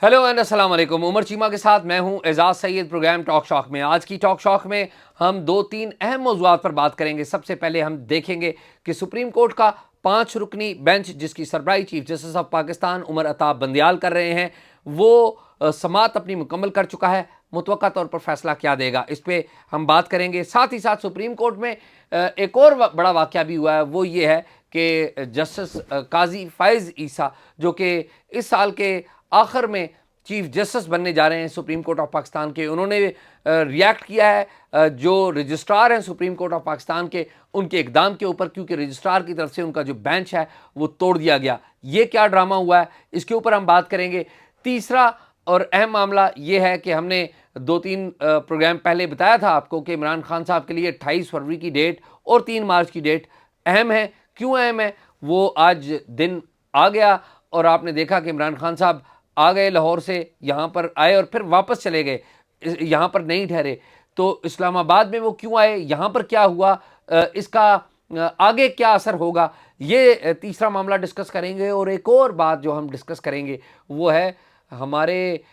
Hello and अस्सलाम वालेकुम। उमर चीमा के साथ मैं हूं Ejaz Syed. Programme talk shock में आज की टॉक शॉक में हम दो तीन अहम मौज़ूआत पर बात करेंगे। सबसे पहले हम देखेंगे कि सुप्रीम कोर्ट का 5 रुकनी बेंच जिसकी सरबराही chief justice of Pakistan Umar Ata Bandial कर रहे हैं वो समात अपनी मुकम्मल कर चुका है। मुतवक्का तौर पर फैसला क्या देगा इस पर हम बात करेंगे। साथ ही साथ सुप्रीम कोर्ट में एक और बड़ा वाक़या भी हुआ है, वो ये है कि जस्टिस काजी फ़ाइज़ ईसा जो कि इस साल के आखिर में चीफ जस्टिस बनने जा रहे हैं सुप्रीम कोर्ट ऑफ पाकिस्तान के, उन्होंने रिएक्ट किया है जो रजिस्ट्रार हैं सुप्रीम कोर्ट ऑफ पाकिस्तान के उनके इकदाम के ऊपर, क्योंकि रजिस्ट्रार की तरफ से उनका जो बेंच है वो तोड़ दिया गया। ये क्या ड्रामा हुआ है इसके ऊपर हम बात करेंगे। तीसरा और अहम मामला ये है कि हमने 2-3 प्रोग्राम पहले बताया था आपको कि इमरान खान साहब के लिए 28 फरवरी की डेट और 3 मार्च की डेट अहम है। क्यों अहम है? वो आज दिन आ गया और आपने देखा कि इमरान खान साहब आ गए लाहौर से, यहाँ पर आए और फिर वापस चले गए, यहाँ पर नहीं ठहरे। तो इस्लामाबाद में वो क्यों आए, यहाँ पर क्या हुआ, इसका आगे क्या असर होगा, ये तीसरा मामला डिस्कस करेंगे। और एक और बात जो हम डिस्कस करेंगे वो है हमारे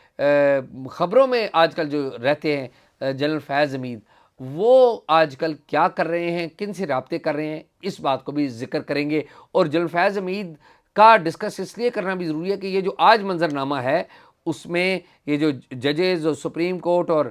ख़बरों में आजकल जो रहते हैं जनरल फैज़ हमीद, वो आजकल क्या कर रहे हैं, किन से राब्ते कर रहे हैं, इस बात को भी जिक्र करेंगे। और जनरल फैज़ हमीद का डिस्कस इसलिए करना भी ज़रूरी है कि ये जो आज मंजरनामा है उसमें ये जो जजेज़ और सुप्रीम कोर्ट और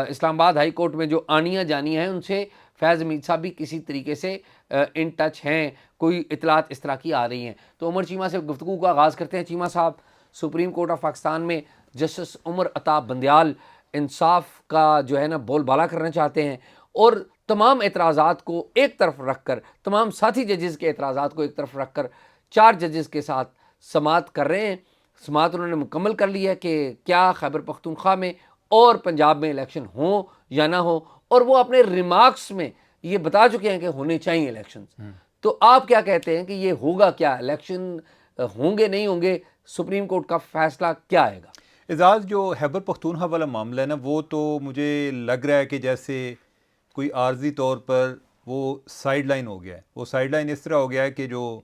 इस्लामाबाद हाई कोर्ट में जो आनियाँ जानियाँ हैं उनसे फैज़ हमीद साहब भी किसी तरीके से इन टच हैं, कोई इतलात इस तरह की आ रही हैं। तो उमर चीमा से गुफ्तगू का आगाज़ करते हैं। चीमा साहब, सुप्रीम कोर्ट ऑफ पाकिस्तान में जस्टिस उमर अता बंदियाल इंसाफ का जो है ना बोलबाला करना चाहते हैं और तमाम एतराज़ात को एक तरफ रख कर, तमाम साथी जजेज़ के एतराज़ात को एक तरफ रख कर 4 जजेस के साथ समात कर रहे हैं। समात उन्होंने मुकम्मल कर ली है कि क्या खैबर पख्तूनख्वा में और पंजाब में इलेक्शन हो या ना हो, और वो अपने रिमार्क्स में ये बता चुके हैं कि होने चाहिए इलेक्शन। तो आप क्या कहते हैं कि ये होगा क्या, इलेक्शन होंगे नहीं होंगे, सुप्रीम कोर्ट का फैसला क्या आएगा? एजाज, जो खैबर पख्तूनख्वा वाला मामला है ना, वो तो मुझे लग रहा है कि जैसे कोई आर्जी तौर पर वो साइड लाइन हो गया है। वो साइड लाइन इस तरह हो गया है कि जो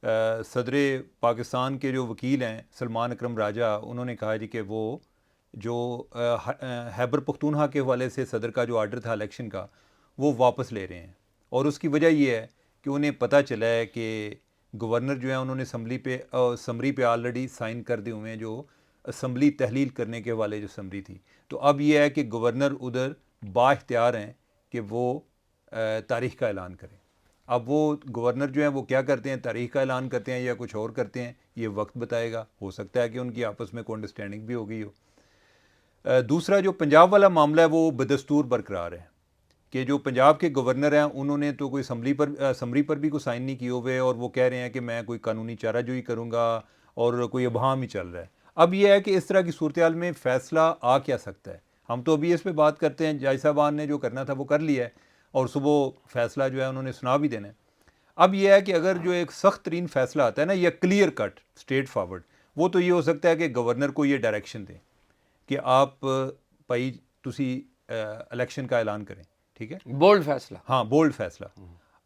सदर पाकिस्तान के जो वकील हैं सलमान अकरम राजा, उन्होंने कहा जी कि वो जो खैबर पख्तूनख्वा के हवाले से सदर का जो आर्डर था इलेक्शन का, वो वापस ले रहे हैं। और उसकी वजह ये है कि उन्हें पता चला है कि गवर्नर जो है उन्होंने समरी पे ऑलरेडी साइन कर दिए हुए हैं, जो असम्बली तहलील करने के वाले जो समरी थी। तो अब यह है कि गवर्नर उधर बाइख्तियार हैं कि वो तारीख़ का ऐलान करें। अब वो गवर्नर जो है वो क्या करते हैं, तारीख़ का ऐलान करते हैं या कुछ और करते हैं, ये वक्त बताएगा। हो सकता है कि उनकी आपस में कोई अंडरस्टैंडिंग भी हो गई हो। दूसरा जो पंजाब वाला मामला है वो बदस्तूर बरकरार है कि जो पंजाब के गवर्नर हैं उन्होंने तो कोई समरी पर भी कोई साइन नहीं किए हुए, और वो कह रहे हैं कि मैं कोई कानूनी चाराजोई करूँगा और कोई अभाम ही चल रहा है। अब यह है कि इस तरह की सूरत हाल में फ़ैसला आ क्या सकता है। हम तो अभी इस पर बात करते हैं, जज साहबान ने जो करना था वो कर लिया है और सुबह फ़ैसला जो है उन्होंने सुना भी देना है। अब यह है कि अगर जो एक सख्त तरीन फ़ैसला आता है ना, या क्लियर कट स्ट्रेट फॉरवर्ड, वो तो ये हो सकता है कि गवर्नर को ये डायरेक्शन दें कि आप भाई तुसी इलेक्शन का ऐलान करें। ठीक है, बोल्ड फैसला। हाँ, बोल्ड फैसला।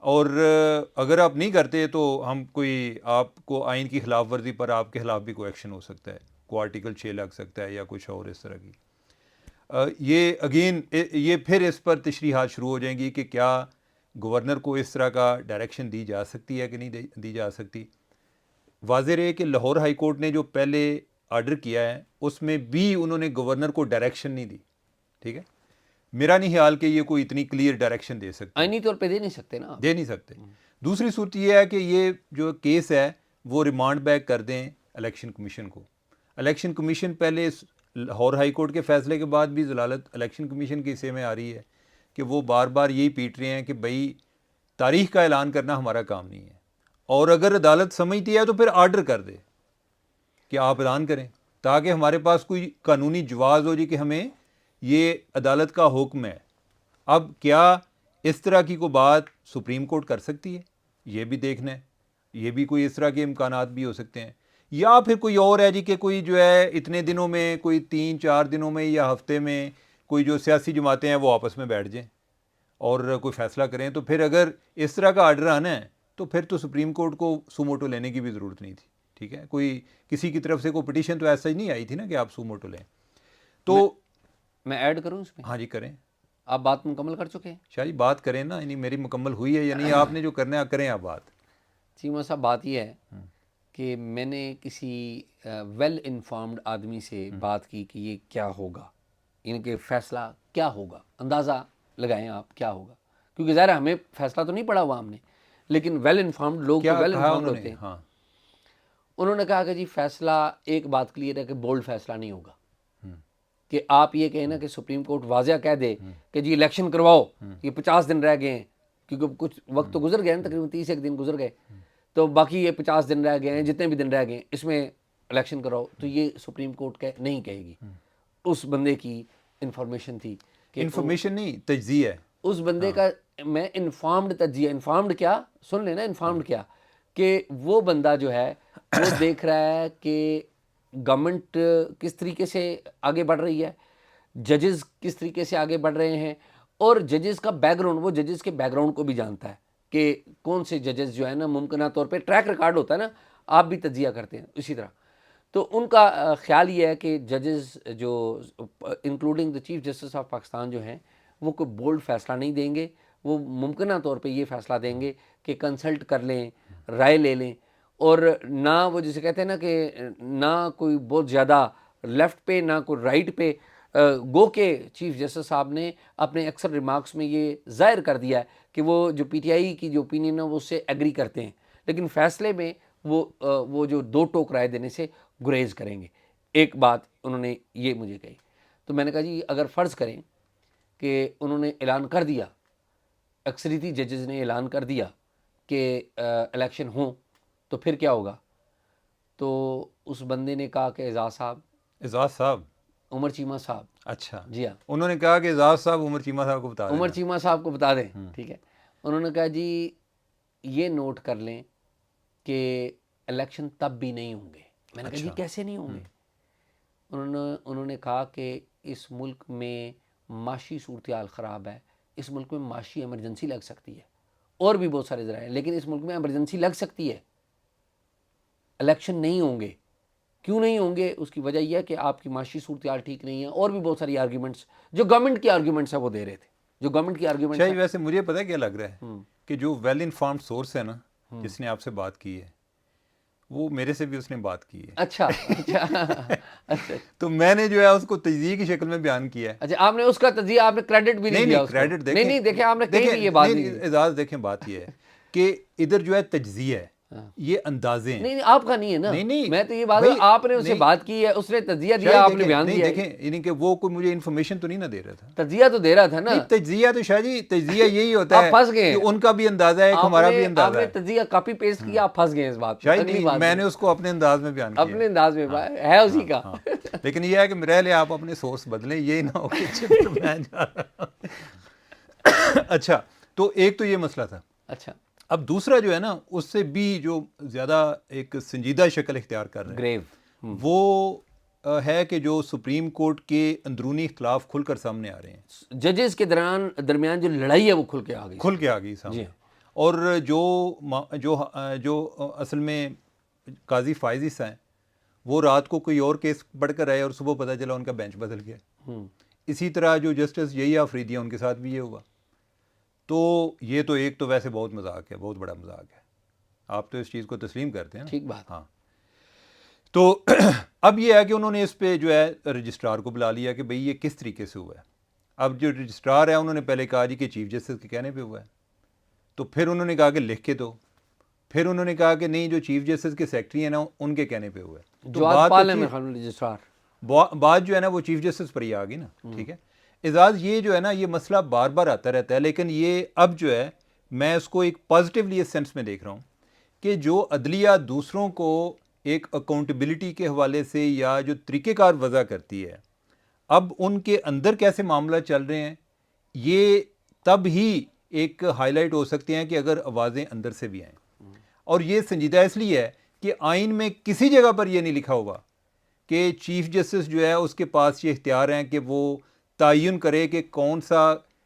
और अगर आप नहीं करते तो हम कोई आपको आइन की खिलाफ वर्जी पर आपके खिलाफ भी कोई एक्शन हो सकता है, कोई आर्टिकल 6 लग सकता है या कुछ और इस तरह की। ये अगेन ये फिर इस पर तशरीहात शुरू हो जाएंगी कि क्या गवर्नर को इस तरह का डायरेक्शन दी जा सकती है कि नहीं दी जा सकती। वाज़ेह है कि लाहौर हाई कोर्ट ने जो पहले आर्डर किया है उसमें भी उन्होंने गवर्नर को डायरेक्शन नहीं दी। ठीक है, मेरा नहीं ख्याल कि ये कोई इतनी क्लियर डायरेक्शन दे सकते, आईनी तौर पे दे नहीं सकते ना, दे नहीं सकते। दूसरी सूरत यह है कि ये जो केस है वो रिमांड बैक कर दें इलेक्शन कमीशन को। इलेक्शन कमीशन पहले लाहौर हाई कोर्ट के फैसले के बाद भी जलालत इलेक्शन कमीशन के हिस्से में आ रही है कि वो बार बार यही पीट रहे हैं कि भाई तारीख़ का ऐलान करना हमारा काम नहीं है, और अगर अदालत समझती है तो फिर आर्डर कर दे कि आप ऐलान करें, ताकि हमारे पास कोई कानूनी जवाज़ हो जी कि हमें ये अदालत का हुक्म है। अब क्या इस तरह की कोई बात सुप्रीम कोर्ट कर सकती है, ये भी देखना है। ये भी कोई इस तरह के इम्कानात भी हो सकते हैं, या फिर कोई और है जी कि कोई जो है इतने दिनों में, कोई 3-4 दिनों में या हफ्ते में कोई जो सियासी जमातें हैं वो आपस में बैठ जाएं और कोई फ़ैसला करें। तो फिर अगर इस तरह का आर्डर आना है तो फिर तो सुप्रीम कोर्ट को सुमोटो लेने की भी ज़रूरत नहीं थी। ठीक है, कोई किसी की तरफ से कोई पिटीशन तो ऐसा ही नहीं आई थी ना कि आप सू मोटो लें। तो मैं ऐड करूं इसमें? हाँ जी करें। आप बात मुकम्मल कर चुके हैं? शाह जी बात करें ना, यानी मेरी मुकम्मल हुई है या नहीं, आपने जो करना है करें आप बात। चीमा साहब, बात यह है कि मैंने किसी वेल इन्फॉर्म्ड आदमी से बात की कि ये क्या होगा, इनके फैसला क्या होगा, अंदाज़ा लगाएं आप क्या होगा, क्योंकि ज़ाहिर है हमें फैसला तो नहीं पड़ा हुआ हमने, लेकिन वेल इन्फॉर्म्ड लोग तो क्या वेल कहा इन्फॉर्म्ड उन्होंने? होते हैं। हाँ उन्होंने कहा कि जी फैसला, एक बात क्लियर है कि बोल्ड फैसला नहीं होगा, कि आप ये कहें ना कि सुप्रीम कोर्ट वाज़िया कह दे कि जी इलेक्शन करवाओ, ये 50 दिन रह गए हैं, क्योंकि कुछ वक्त तो गुजर गया ना, तकरीबन 30 दिन गुजर गए, तो बाकी ये 50 दिन रह गए हैं, जितने भी दिन रह गए हैं इसमें इलेक्शन कराओ, तो ये सुप्रीम कोर्ट नहीं कहेगी। उस बंदे की इंफॉर्मेशन थी कि इंफॉर्मेशन नहीं, तज्ज़िया है। उस बंदे का, मैं इन्फॉर्म्ड तज्जिया, इन्फॉर्म्ड क्या, सुन लेना, इन्फॉर्म्ड क्या, कि वो बंदा जो है वो देख रहा है कि गवर्नमेंट किस तरीके से आगे बढ़ रही है, जजेस किस तरीके से आगे बढ़ रहे हैं, और जजेस का बैकग्राउंड, वो जजेस के बैकग्राउंड को भी जानता है कि कौन से जजेस जो है ना, मुमकिन तौर पे ट्रैक रिकॉर्ड होता है ना, आप भी तज्जिया करते हैं इसी तरह। तो उनका ख्याल ये है कि जजेस जो including the chief justice of Pakistan जो हैं, वो कोई बोल्ड फैसला नहीं देंगे, वो मुमकिन तौर पे ये फैसला देंगे कि कंसल्ट कर लें, राय ले लें, और ना वो जिसे कहते हैं ना कि ना कोई बहुत ज़्यादा लेफ़्ट पे ना कोई राइट पे, गो के चीफ जस्टिस साहब ने अपने अक्सर रिमार्क्स में ये ज़ाहिर कर दिया है कि वो जो पीटीआई की जो ओपिनियन है वो उससे एग्री करते हैं, लेकिन फ़ैसले में वो जो दो टोक राय देने से गुरेज करेंगे। एक बात उन्होंने ये मुझे कही, तो मैंने कहा जी अगर फ़र्ज़ करें कि उन्होंने ऐलान कर दिया, अक्सरियती जजेस ने ऐलान कर दिया कि इलेक्शन हो, तो फिर क्या होगा? तो उस बंदे ने कहा कि एजाज साहब, एजाज साहब, उमर चीमा साहब, अच्छा जी हाँ, उन्होंने कहा कि एजाज साहब उमर चीमा साहब को बता देना। उमर चीमा साहब को बता दें, ठीक है। उन्होंने कहा जी ये नोट कर लें कि इलेक्शन तब भी नहीं होंगे। मैंने कहा जी कैसे नहीं होंगे? उन्होंने कहा कि इस मुल्क में माशी सूरत ख़राब है, इस मुल्क में माशी एमरजेंसी लग सकती है, और भी बहुत सारे ज़राए हैं, लेकिन इस मुल्क में एमरजेंसी लग सकती है, इलेक्शन नहीं होंगे। क्यों नहीं होंगे? उसकी वजह यह है कि आपकी माशी सूरत ठीक नहीं है, और भी बहुत सारी आर्ग्यूमेंट्स जो गवर्नमेंट की आर्ग्यूमेंट्स है वो दे रहे थे, जो गवर्नमेंट की आर्ग्यूमेंट्स शायद वैसे मुझे पता है क्या लग रहा है कि जो वेल इन्फॉर्म्ड सोर्स है ना, जिसने आपसे बात की है, वो मेरे से भी उसने बात की है। अच्छा अच्छा अच्छा तो मैंने जो है उसको तज्ज़िये की शक्ल में बयान किया है। अच्छा, आपने उसका तज्जिया, आपने क्रेडिट भी नहीं दिया उसको। क्रेडिट देखें, नहीं देखें, आपने कहीं भी ये बात नहीं की। एजाज देखें, बात ये है कि इधर जो है तज्ज़िया है, ये अंदाजे हैं। नहीं आपका नहीं है ना। नहीं मैं तो ये बात, भाई, आपने उससे नहीं, बात की है, उसने तज्जिया दिया, शायद आपने देखें, बयान नहीं दिया है। देखें, यानी कि वो कोई मुझे इन्फॉर्मेशन तो नहीं ना दे रहा था। तज्जिया तो दे रहा था ना। नहीं, तज्जिया तो शाह जी, तज्जिया यही होता आप है फंस गए। कि उनका भी अंदाजा है, हमारा भी अंदाजा आपने है। तज्जिया कॉपी पेस्ट किया, आप फंस गए इस बात में। शायद अगली नहीं, बात मैंने उसको अपने अंदाज में बयान किया अपने अंदाज में है उसी का। लेकिन ये है कि रह ले, आप अपने सोर्स बदलें, ये ना हो कि चित्र मैं जा रहा हूं। अच्छा, तो एक तो ये मसला था। अच्छा, अब दूसरा जो है ना, उससे भी जो ज़्यादा एक संजीदा शक्ल इख्तियार कर रहा है, ग्रेव, वो है कि जो सुप्रीम कोर्ट के अंदरूनी इख्तलाफ खुलकर सामने आ रहे हैं। जजेस के दरमियान जो लड़ाई है वो खुल के आ गई सामने। और जो असल में काजी फाइजिस हैं, वो रात को कोई और केस पढ़कर आए और सुबह पता चला उनका बेंच बदल गया। इसी तरह जो जस्टिस यही आफरीदी है, उनके साथ भी ये हुआ। तो ये तो एक तो वैसे बहुत मजाक है, बहुत बड़ा मजाक है। आप तो इस चीज़ को तस्लीम करते हैं ना? ठीक बात। हाँ, तो अब ये है कि उन्होंने इस पे जो है रजिस्ट्रार को बुला लिया कि भाई ये किस तरीके से हुआ है। अब जो रजिस्ट्रार है, उन्होंने पहले कहा जी कि चीफ जस्टिस के कहने पे हुआ है, तो फिर उन्होंने कहा कि लिख के दो, फिर उन्होंने कहा कि नहीं, जो चीफ जस्टिस के सेक्रेटरी है ना, उनके कहने पे हुआ है। तो बात जो है ना वो चीफ जस्टिस पर ही आ गई ना। ठीक है एजाज, ये जो है ना, ये मसला बार बार आता रहता है, लेकिन ये अब जो है मैं उसको एक पॉजिटिवली इस सेंस में देख रहा हूँ कि जो अदलिया दूसरों को एक अकाउंटेबिलिटी के हवाले से या जो तरीक़ेकार वज़ा करती है, अब उनके अंदर कैसे मामला चल रहे हैं, ये तब ही एक हाईलाइट हो सकते हैं कि अगर आवाज़ें अंदर से भी आएँ। और ये संजीदा इसलिए है कि आइन में किसी जगह पर यह नहीं लिखा हुआ कि चीफ जस्टिस जो है उसके पास ये इख्तियार हैं कि वो तयन करे कि कौन सा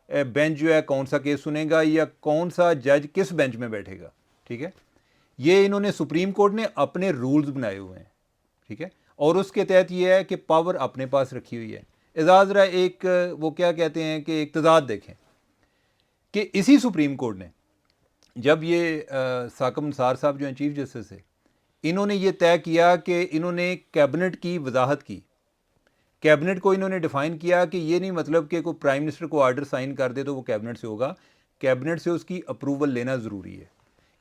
बेंच जो है कौन सा केस सुनेगा या कौन सा जज किस बेंच में बैठेगा। ठीक है, ये इन्होंने सुप्रीम कोर्ट ने अपने रूल्स बनाए हुए हैं, ठीक है, और उसके तहत ये है कि पावर अपने पास रखी हुई है। एजाज ज़रा एक वो क्या कहते हैं कि एक तजाद देखें कि इसी सुप्रीम कोर्ट ने जब ये साकब निसार साहब जो हैं चीफ जस्टिस है, इन्होंने ये तय किया कि इन्होंने कैबिनेट की वजाहत की, कैबिनेट को इन्होंने डिफ़ाइन किया कि ये नहीं मतलब कि कोई प्राइम मिनिस्टर को आर्डर साइन कर दे तो वो कैबिनेट से होगा, कैबिनेट से उसकी अप्रूवल लेना ज़रूरी है।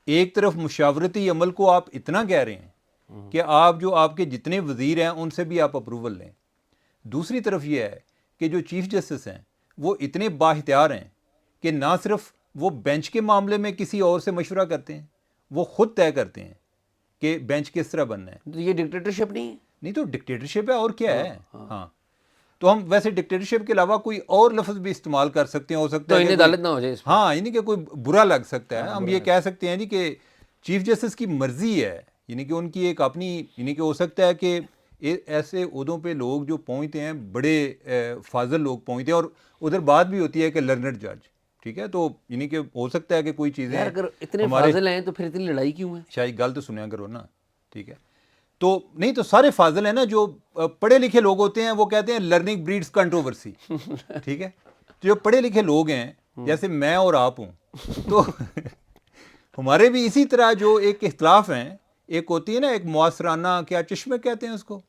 एक तरफ मुशावरती अमल को आप इतना कह रहे हैं कि आप जो आपके जितने वज़ीर हैं उनसे भी आप अप्रूवल लें, दूसरी तरफ ये है कि जो चीफ जस्टिस हैं वो इतने बाइख्तियार हैं कि ना सिर्फ वो बेंच के मामले में किसी और से मशवरा करते हैं, वो खुद तय करते हैं कि बेंच किस तरह बनना है। तो ये डिक्टेटरशिप नहीं है? नहीं तो डिक्टेटरशिप है और क्या है। हाँ तो हम वैसे डिक्टेटरशिप के अलावा कोई और लफ्ज़ भी इस्तेमाल कर सकते हैं, हो सकता तो है इन्हें अदालत ना हो जाए इसमें। हाँ यानी कि कोई बुरा लग सकता है, हम ये कह सकते हैं जी कि चीफ जस्टिस की मर्जी है, यानी कि उनकी एक अपनी, यानी कि हो सकता है कि ऐसे उहदों पे लोग जो पहुंचते हैं बड़े फाजल लोग पहुंचते हैं, और उधर बात भी होती है कि लर्नड जज, ठीक है, तो यानी कि हो सकता है कि कोई चीज़ें यार अगर इतने फाजिल हैं तो फिर इतनी लड़ाई क्यों है? शायद गल तो सुना करो ना, ठीक है, तो नहीं तो सारे फाजिल हैं ना, जो पढ़े लिखे लोग होते हैं वो कहते हैं लर्निंग ब्रीड्स कंट्रोवर्सी, ठीक है, तो जो पढ़े लिखे लोग हैं जैसे मैं और आप हूँ तो हमारे भी इसी तरह जो एक इख्तलाफ हैं, एक होती है ना एक मुआसराना क्या चश्मे कहते हैं उसको,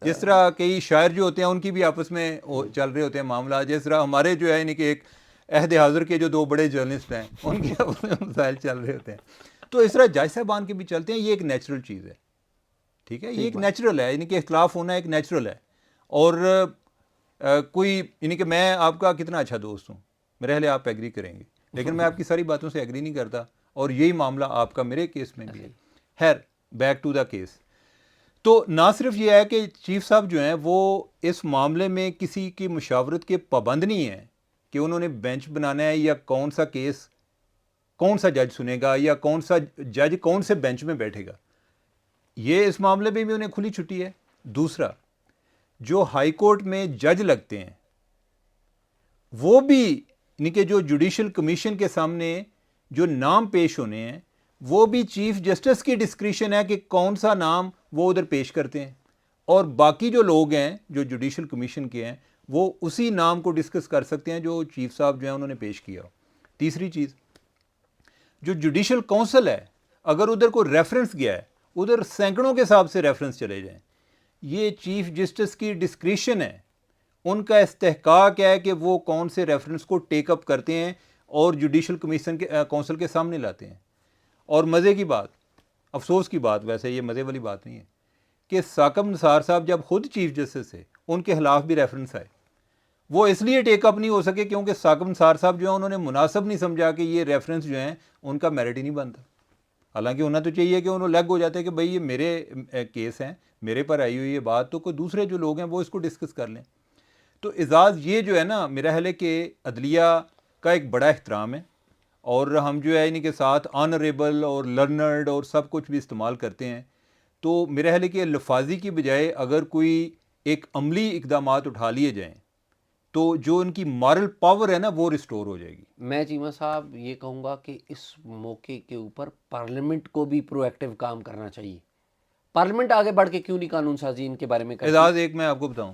जिस तरह कई शायर जो होते हैं उनकी भी आपस में चल रहे होते हैं मामला, जिस तरह हमारे जो है यानी कि एक अहद हाज़िर के जो दो बड़े जर्नलिस्ट हैं उनके आपस में मसाइल चल रहे होते हैं, तो इस तरह जज साहबान के भी चलते हैं। ये एक नेचुरल चीज़ है, ठीक है, ये एक नेचुरल है, यानी कि इख्तलाफ होना एक नेचुरल है। और कोई यानी कि मैं आपका कितना अच्छा दोस्त हूँ, मेरे ख्याल आप एग्री करेंगे, लेकिन मैं आपकी सारी बातों से एग्री नहीं करता, और यही मामला आपका मेरे केस में भी है। खैर बैक टू द केस, तो ना सिर्फ ये है कि चीफ साहब जो हैं वो इस मामले में किसी की मुशावरत के पाबंद नहीं है कि उन्होंने बेंच बनाना है या कौन सा केस कौन सा जज सुनेगा या कौन सा जज कौन से बेंच में बैठेगा, ये इस मामले में भी उन्हें खुली छुट्टी है। दूसरा, जो हाई कोर्ट में जज लगते हैं वो भी यानी कि जो जुडिशल कमीशन के सामने जो नाम पेश होने हैं वो भी चीफ जस्टिस की डिस्क्रिशन है कि कौन सा नाम वो उधर पेश करते हैं, और बाकी जो लोग हैं जो जुडिशल कमीशन के हैं वो उसी नाम को डिस्कस कर सकते हैं जो चीफ साहब जो हैं उन्होंने पेश किया। तीसरी चीज़, जो जुडिशल काउंसिल है अगर उधर को रेफरेंस गया है, उधर सैकड़ों के हिसाब से रेफरेंस चले जाएं, ये चीफ जस्टिस की डिस्क्रिशन है, उनका इस्तेहकाक है कि वो कौन से रेफरेंस को टेकअप करते हैं और जुडिशल कमीशन के काउंसिल के सामने लाते हैं। और मज़े की बात, अफसोस की बात, वैसे ये मज़े वाली बात नहीं है, कि साकब निसार साहब जब खुद चीफ जस्टिस थे उनके खिलाफ भी रेफरेंस आए, वो इसलिए टेकअप नहीं हो सके क्योंकि साकब निसार साहब जो है उन्होंने मुनासिब नहीं समझा कि ये रेफरेंस जो हैं उनका मेरिट ही नहीं बनता। हालांकि होना तो चाहिए कि उन्होंने लग हो जाते कि भाई ये मेरे केस हैं, मेरे पर आई हुई ये बात, तो कोई दूसरे जो लोग हैं वो इसको डिस्कस कर लें। तो एजाज़ ये जो है ना, मेरा ख्याल है कि अदलिया का एक बड़ा एहतराम है, और हम जो है इनके साथ ऑनरेबल और लर्नर्ड और सब कुछ भी इस्तेमाल करते हैं, तो मेरा ख्याल है कि लफाजी की बजाय अगर कोई एक अमली इकदामात उठा लिए जाएँ तो जो उनकी मॉरल पावर है ना वो रिस्टोर हो जाएगी। मैं चीमा साहब ये कहूँगा कि इस मौके के ऊपर पार्लियामेंट को भी प्रोएक्टिव काम करना चाहिए। पार्लियामेंट आगे बढ़ के क्यों नहीं कानून साजी इनके बारे में करती? एजाज एक मैं आपको बताऊं,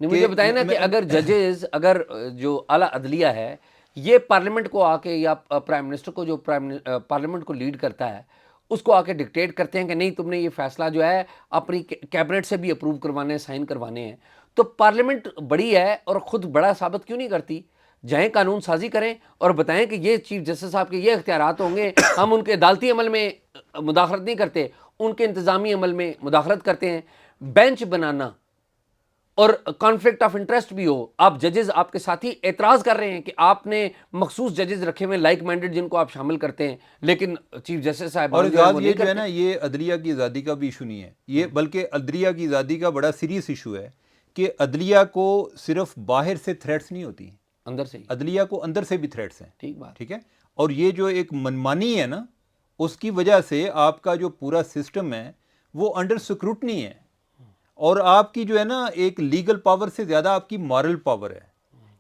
नहीं मुझे बताएं ना कि अगर जजेस, अगर जो आला अदलिया है ये पार्लियामेंट को आके या प्राइम मिनिस्टर को, जो पार्लियामेंट को लीड करता है, उसको आके डिक्टेट करते हैं कि नहीं तुमने ये फैसला जो है अपनी कैबिनेट से भी अप्रूव करवाने हैं, साइन करवाने हैं, तो पार्लियामेंट बड़ी है और खुद बड़ा साबित क्यों नहीं करती? जाएं कानून साजी करें और बताएं कि ये चीफ जस्टिस साहब के ये इख्तियारात होंगे, हम उनके अदालती अमल में मुदाखलत नहीं करते, उनके इंतज़ामी अमल में मुदाखलत करते हैं। बेंच बनाना और कॉन्फ्लिक्ट ऑफ इंटरेस्ट भी हो, आप जजेस आपके साथी एतराज़ कर रहे हैं कि आपने मखसूस जजेस रखे हुए लाइक माइंडेड जिनको आप शामिल करते हैं, लेकिन चीफ जस्टिस साहब और ये जो है ना, ये अदलिया की आज़ादी का भी इशू नहीं है ये, बल्कि अदलिया की आज़ादी का बड़ा सीरियस इशू है कि अदलिया को सिर्फ बाहर से थ्रेट्स नहीं होती, अंदर से, अदलिया को अंदर से भी थ्रेट्स हैं। ठीक बात, ठीक है, और ये जो एक मनमानी है ना, उसकी वजह से आपका जो पूरा सिस्टम है वो अंडर स्क्रूटनी है, और आपकी जो है ना एक लीगल पावर से ज़्यादा आपकी मॉरल पावर है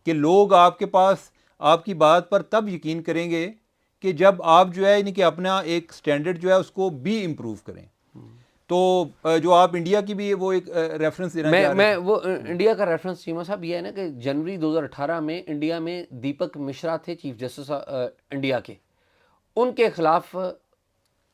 कि लोग आपके पास आपकी बात पर तब यकीन करेंगे कि जब आप जो है यानी कि अपना एक स्टैंडर्ड जो है उसको भी इम्प्रूव करें। तो जो आप इंडिया की भी वो एक रेफरेंस देना चाह रहे मैं थे। वो इंडिया का रेफरेंस चीमा साहब ये है ना कि जनवरी 2018 में इंडिया में दीपक मिश्रा थे चीफ जस्टिस इंडिया के, उनके खिलाफ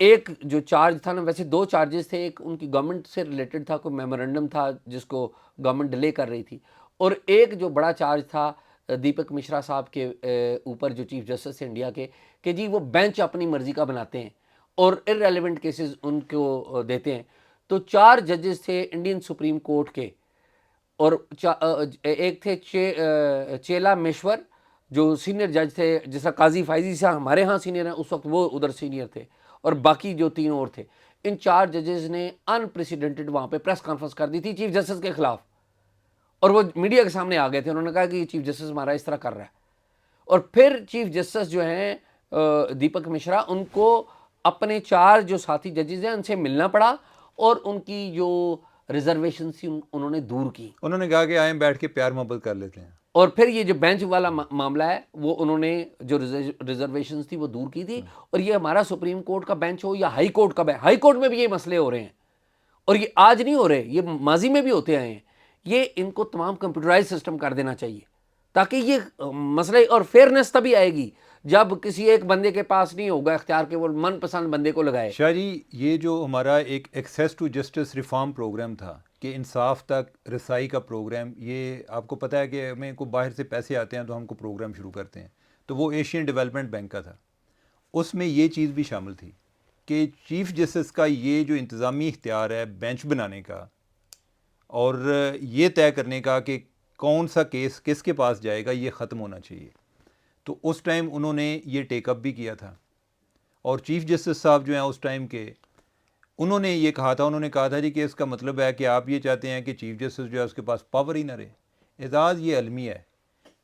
एक जो चार्ज था ना, वैसे दो चार्जेस थे, एक उनकी गवर्नमेंट से रिलेटेड था, कोई मेमोरेंडम था जिसको गवर्नमेंट डिले कर रही थी, और एक जो बड़ा चार्ज था दीपक मिश्रा साहब के ऊपर जो चीफ जस्टिस थे इंडिया के, कि जी वो बेंच अपनी मर्जी का बनाते हैं और इररेलेवेंट केसेस उनको देते हैं। तो 4 जजेस थे इंडियन सुप्रीम कोर्ट के, और एक थे चेला मेश्वर जो सीनियर जज थे, जैसा काजी फाइजी साहब हमारे यहाँ सीनियर हैं, उस वक्त वो उधर सीनियर थे, और बाकी जो 3 और थे। इन 4 जजेस ने अनप्रेसिडेंटेड वहाँ पे प्रेस कॉन्फ्रेंस कर दी थी चीफ जस्टिस के खिलाफ, और वो मीडिया के सामने आ गए थे। उन्होंने कहा कि ये चीफ जस्टिस हमारा इस तरह कर रहा है। और फिर चीफ जस्टिस जो हैं दीपक मिश्रा, उनको अपने 4 जो साथी जजेस हैं उनसे मिलना पड़ा, और उनकी जो रिजर्वेशन थी उन्होंने दूर की। उन्होंने कहा कि आए बैठ के प्यार मोहब्बत कर लेते हैं। और फिर ये जो बेंच वाला मामला है, वो उन्होंने जो रिजर्वेशंस थी वो दूर की थी। और ये हमारा सुप्रीम कोर्ट का बेंच हो या हाई कोर्ट का बेंच, हाई कोर्ट में भी ये मसले हो रहे हैं, और ये आज नहीं हो रहे, ये माजी में भी होते आए हैं। ये इनको तमाम कंप्यूटराइज सिस्टम कर देना चाहिए, ताकि ये मसले, और फेयरनेस तभी आएगी जब किसी एक बंदे के पास नहीं होगा इख्तियार के वो मनपसंद बंदे को लगाए। शाह जी, ये जो हमारा एक access to justice reform programme था कि इंसाफ तक रसाई का प्रोग्राम, ये आपको पता है कि हमें को बाहर से पैसे आते हैं तो हमको प्रोग्राम शुरू करते हैं, तो वो एशियन डेवलपमेंट बैंक का था। उसमें ये चीज़ भी शामिल थी कि चीफ जस्टिस का ये जो इंतज़ामी इख्तियार है बेंच बनाने का और ये तय करने का कि कौन सा केस किसके पास जाएगा, ये ख़त्म होना चाहिए। तो उस टाइम उन्होंने ये टेकअप भी किया था, और चीफ जस्टिस साहब जो हैं उस टाइम के, उन्होंने ये कहा था, उन्होंने कहा था जी कि इसका मतलब है कि आप ये चाहते हैं कि चीफ जस्टिस जो है उसके पास पावर ही ना रहे। एजाज़ ये अलमी है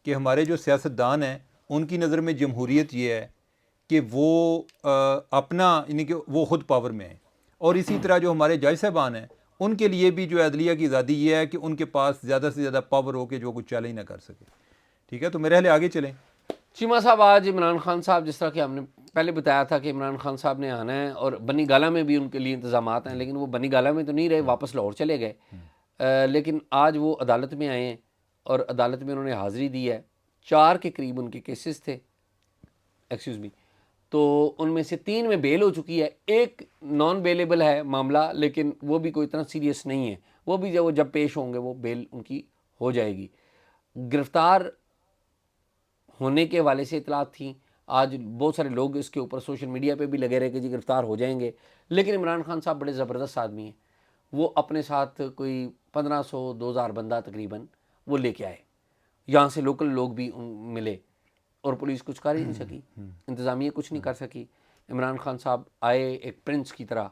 कि हमारे जो सियासतदान हैं उनकी नज़र में जमहूरियत ये है कि वो अपना यानी कि वो ख़ुद पावर में है, और इसी तरह जो हमारे जज साहबान हैं उनके लिए भी जो अदलिया की आज़ादी ये है कि उनके पास ज़्यादा से ज़्यादा पावर हो के जो कुछ चैलेंज ना कर सके। ठीक है, तो मेरे हाल आगे चलें। चीमा साहब, आज इमरान खान साहब, जिस तरह कि हमने पहले बताया था कि इमरान खान साहब ने आना है, और बनी गाला में भी उनके लिए इंतजामात हैं, लेकिन वो बनी गाला में तो नहीं रहे, वापस लाहौर चले गए। लेकिन आज वो अदालत में आए हैं, और अदालत में उन्होंने हाज़िरी दी है। 4 के करीब उनके केसेस थे, एक्सक्यूज़ मी, तो उनमें से 3 में बेल हो चुकी है, एक नॉन बेलेबल है मामला, लेकिन वो भी कोई इतना सीरियस नहीं है, वो भी जब पेश होंगे वो बेल उनकी हो जाएगी। गिरफ्तार होने के हवाले से इतलात थी, आज बहुत सारे लोग इसके ऊपर सोशल मीडिया पे भी लगे रहे कि जी गिरफ्तार हो जाएंगे, लेकिन इमरान खान साहब बड़े ज़बरदस्त आदमी हैं। वो अपने साथ कोई 1500-2000 बंदा तकरीबन वो लेके आए, यहाँ से लोकल लोग भी मिले, और पुलिस कुछ कर ही नहीं सकी, इंतज़ामिया कुछ नहीं कर सकी। इमरान खान साहब आए एक प्रिंस की तरह,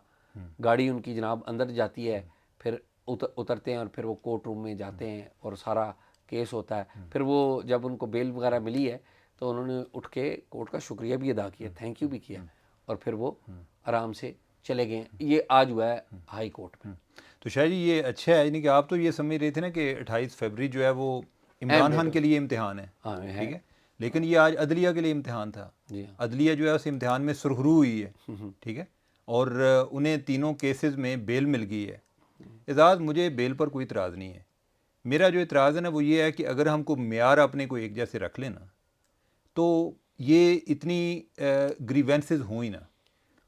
गाड़ी उनकी जनाब अंदर जाती है, फिर उतरते हैं, और फिर वो कोर्ट रूम में जाते हैं, और सारा केस होता है। फिर वो जब उनको बेल वगैरह मिली है तो उन्होंने उठ के कोर्ट का शुक्रिया भी अदा किया, थैंक यू भी किया, और फिर वो आराम से चले गए। ये आज हुआ है हाई कोर्ट में। तो शायद ये अच्छा है, यानी कि आप तो ये समझ रहे थे ना कि 28 फरवरी जो है वो इमरान खान के लिए इम्तिहान है। हाँ ठीक है, लेकिन ये आज अदलिया के लिए इम्तिहान था। जी हाँ। अदलिया जो है उस इम्तिहान में सुरखरू हुई है। ठीक है, और उन्हें तीनों केसेस में बेल मिल गई है। एजाज़, मुझे बेल पर कोई इतराज़ नहीं है। मेरा जो इतराज़ है ना वो ये है कि अगर हमको मेयार अपने को एक जैसे रख लेना तो ये इतनी ग्रीवेंसेस हुई ही ना।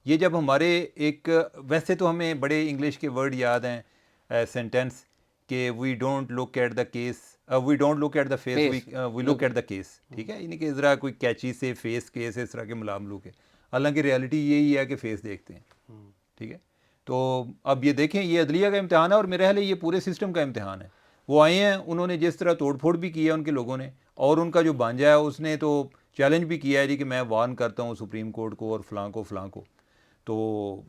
ये जब हमारे एक, वैसे तो हमें बड़े इंग्लिश के वर्ड याद हैं, सेंटेंस कि we don't look at the case, we don't look at the face, we look at the case. ठीक है, यानी कि ज़रा कोई कैची से फेस केस इस तरह के मलामलूक है, हालांकि रियलिटी यही है कि फ़ेस देखते हैं। ठीक है, तो अब ये देखें, ये अदलिया का इम्तिहान है, और मेरे ख्याल है ये पूरे सिस्टम का इम्तिहान है। वो आए हैं, उन्होंने जिस तरह तोड़फोड़ भी किया उनके लोगों ने, और उनका जो भांजा है उसने तो चैलेंज भी किया है जी कि मैं वार्न करता हूँ सुप्रीम कोर्ट को और फ़लाँ को। तो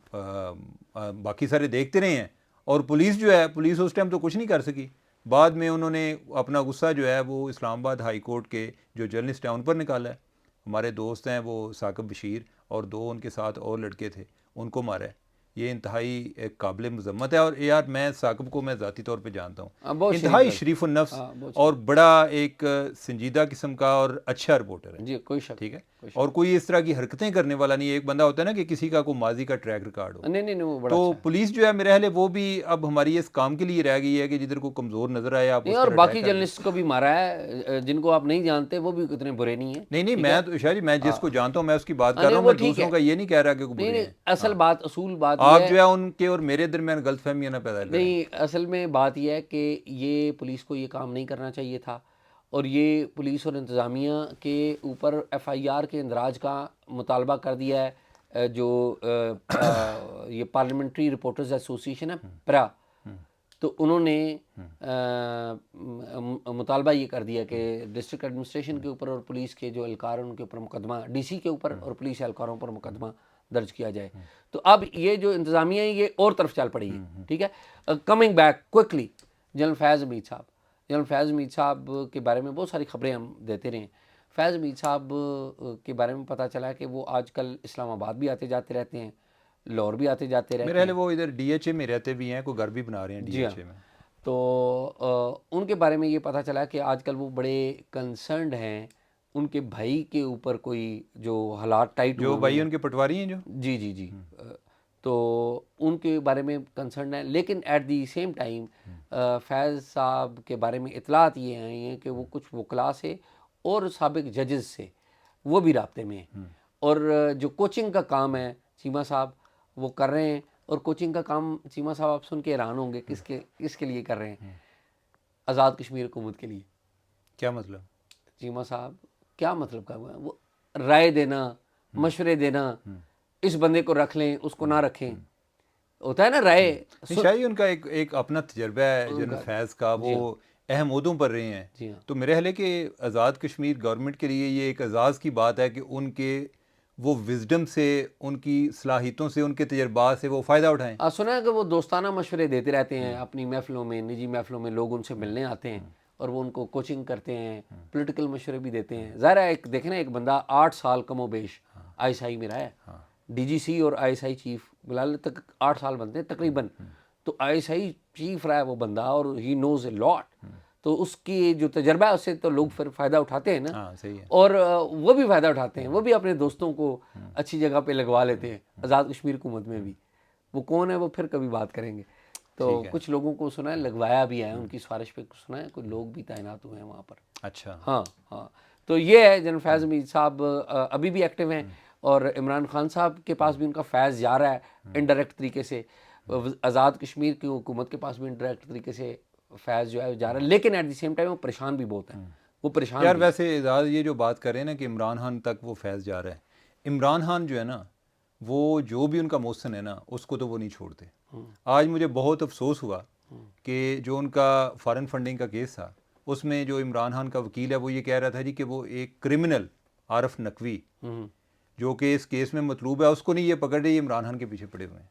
बाकी सारे देखते रहे हैं, और पुलिस जो है, पुलिस उस टाइम तो कुछ नहीं कर सकी। बाद में उन्होंने अपना गुस्सा जो है वो इस्लामाबाद हाई कोर्ट के जो जर्नलिस्ट हैं उन पर निकाला है। हमारे दोस्त हैं वो साकिब बशीर, और 2 उनके साथ और लड़के थे, उनको मारा है। ये इंतहाई एक काबिल मज़म्मत है। और यार मैं साकिब को मैं ज़ाती तौर पे जानता बहुत हूँ, शरीफ इंतहाई है। शरीफ नफ्स बहुत और बड़ा एक संजीदा किस्म का और अच्छा रिपोर्टर है। जी, कोई शक ठीक है, कोई शक और कोई इस तरह की हरकतें करने वाला नहीं है। एक बंदा होता है ना कि किसी का कोई माजी का ट्रैक रिकॉर्ड हो। नहीं, वो बड़ा तो अच्छा है। पुलिस जो है मेरे ख्याल है वो भी अब हमारी इस काम के लिए रह गई है कि जिधर को कमज़ोर नज़र आए आप नहीं, उस और पर बाकी अटैक कर दें। जर्नलिस्ट को भी मारा है, जिनको आप नहीं जानते वो भी उतने बुरे नहीं हैं। नहीं ठीक है? मैं तो शायरी मैं जिसको जानता हूँ मैं उसकी बात कर नहीं रहा हूँ, वो मैं ठीक दूसरों है। का ये नहीं कह रहा कि वो नहीं, बुरे हैं। असल हाँ, बात असूल बात ये आप है। जो है उनके और मेरे दरमियान गलतफहमियां ना पैदा करें। नहीं, असल में बात यह है कि ये पुलिस को ये काम नहीं करना चाहिए था, और ये पुलिस और इंतज़ामिया के ऊपर एफआईआर के इंदराज का मुतालबा कर दिया है। जो ये पार्लियामेंट्री रिपोर्टर्स एसोसिएशन है प्रा, तो उन्होंने मुतालबा ये कर दिया कि डिस्ट्रिक्ट एडमिनिस्ट्रेशन के ऊपर और पुलिस के जो एहलकार हैं उनके ऊपर मुकदमा, डीसी के ऊपर और पुलिस एहलकारों पर मुकदमा दर्ज किया जाए। तो अब ये जो इंतज़ामिया है ये और तरफ चल पड़ी है। ठीक है, कमिंग बैक क्विकली, जनरल फैज़ हमीद साहब, जनरल फैज़ हमीद साहब के बारे में बहुत सारी खबरें हम देते रहे। फैज़ हमीद साहब के बारे में पता चला है कि वो आजकल इस्लामाबाद भी आते जाते रहते हैं, लाहौर भी आते जाते मेरे रहते ख्याल है हैं। वो इधर डीएचए में रहते भी हैं, कोई घर भी बना रहे हैं जी हाँ। डीएचए में। तो उनके बारे में ये पता चला कि आजकल वो बड़े कंसर्न्ड हैं, उनके भाई के ऊपर कोई जो हालात टाइट जो हुए हुए भाई हैं। उनके पटवारी हैं जो। जी। तो उनके बारे में कंसर्न है, लेकिन एट दी सेम टाइम फैज़ साहब के बारे में इतलात ये आई हैं कि वो कुछ वकला से और साबिक जजेस से वो भी राब्ते में हैं, और जो कोचिंग का काम है चीमा साहब वो कर रहे हैं। और कोचिंग का काम चीमा साहब आप सुन के हैरान होंगे किसके लिए कर रहे हैं? आज़ाद कश्मीर हुकूमत के लिए। क्या मतलब? चीमा साहब क्या मतलब का हुआ है? वो राय देना, मशवरे देना, इस बंदे को रख लें उसको ना रखें, होता है ना राय। नहीं शायद उनका एक अपना तजर्बा है जनरल फैज़ का, जी हाँ, वो अहम ओहदों पर रहे हैं। जी हाँ। तो मेरे ख्याल है कि आज़ाद कश्मीर गवर्नमेंट के लिए ये एक एजाज़ की बात है कि उनके वो विजडम से, उनकी सलाहियतों से, उनके तजर्बात से वो फ़ायदा उठाएं। सुना है कि वो दोस्ताना मशवरे देते रहते हैं अपनी महफिलों में, निजी महफिलों में लोग उनसे मिलने आते हैं और वो उनको कोचिंग करते हैं, पॉलिटिकल मशवरे भी देते हैं। ज़ाहिर है एक देखें ना, एक बंदा 8 साल कमोबेश आईएसआई में रहा है, डीजीसी और आईएसआई चीफ बिलाल तक 8 साल बनते हैं तकरीबन। तो आईएसआई चीफ रहा है वो बंदा और ही नोज ए लॉट। तो उसकी जो तजर्बा है उससे तो लोग फिर फ़ायदा उठाते हैं ना। हाँ सही है। और वो भी फ़ायदा उठाते हैं, वो भी अपने दोस्तों को अच्छी जगह पे लगवा लेते हैं। आज़ाद कश्मीर हुकूमत में भी वो कौन है वो फिर कभी बात करेंगे। तो कुछ लोगों को सुना है लगवाया भी है, उनकी सिफारिश पे सुना है कुछ लोग भी तैनात हुए हैं वहाँ पर। अच्छा। हाँ। तो ये है जनरल फैज़ हमीद साहब अभी भी एक्टिव हैं, और इमरान खान साहब के पास भी उनका फैज़ जा रहा है इनडायरेक्ट तरीके से। आज़ाद कश्मीर की हुकूमत के पास भी इनडायरेक्ट तरीके से फैज़ जो है जा रहा है, लेकिन एट द सेम टाइम वो परेशान भी बहुत हैं। वो परेशान यार भी वैसे एजाज ये जो बात कर रहे हैं ना कि इमरान खान तक वो फैज़ जा रहा है, इमरान खान जो है ना वो जो भी उनका मोहसिन है ना उसको तो वो नहीं छोड़ते। आज मुझे बहुत अफसोस हुआ कि जो उनका फॉरेन फंडिंग का केस था उसमें जो इमरान खान का वकील है वो ये कह रहा था जी कि वो एक क्रिमिनल आरफ नकवी जो कि इस केस में मतलूब है उसको नहीं ये पकड़ रही, इमरान खान के पीछे पड़े हुए हैं।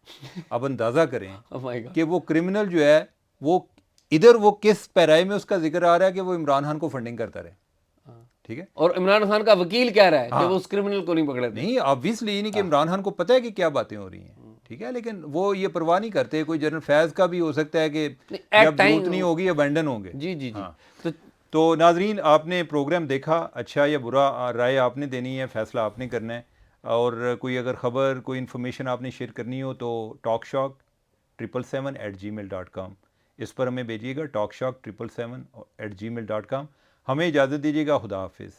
अब अंदाज़ा करें Oh my God। कि वो क्रिमिनल जो है वो इधर वो किस पैराए में उसका जिक्र आ रहा है कि वो इमरान खान को फंडिंग करता रहे। ठीक है, और इमरान खान का वकील कह रहा है कि हाँ। वो उस क्रिमिनल को नहीं पकड़े थे। नहीं ऑब्वियसली ये नहीं कि इमरान खान को पता है कि क्या बातें हो रही हैं। ठीक है, लेकिन वो ये परवाह नहीं करते। कोई जनरल फैज़ का भी हो सकता है कि at जब time- जरूरत नहीं होगी अबेंडन होंगे। जी। हाँ। तो तो नाजरीन आपने प्रोग्राम देखा, अच्छा या बुरा राय आपने देनी है, फैसला आपने करना है। और कोई अगर ख़बर कोई इन्फॉर्मेशन आपने शेयर करनी हो तो talkshock777@gmail.com इस पर हमें भेजिएगा, talkshock777@gmail.com। हमें इजाज़त दीजिएगा, खुदा हाफिज़।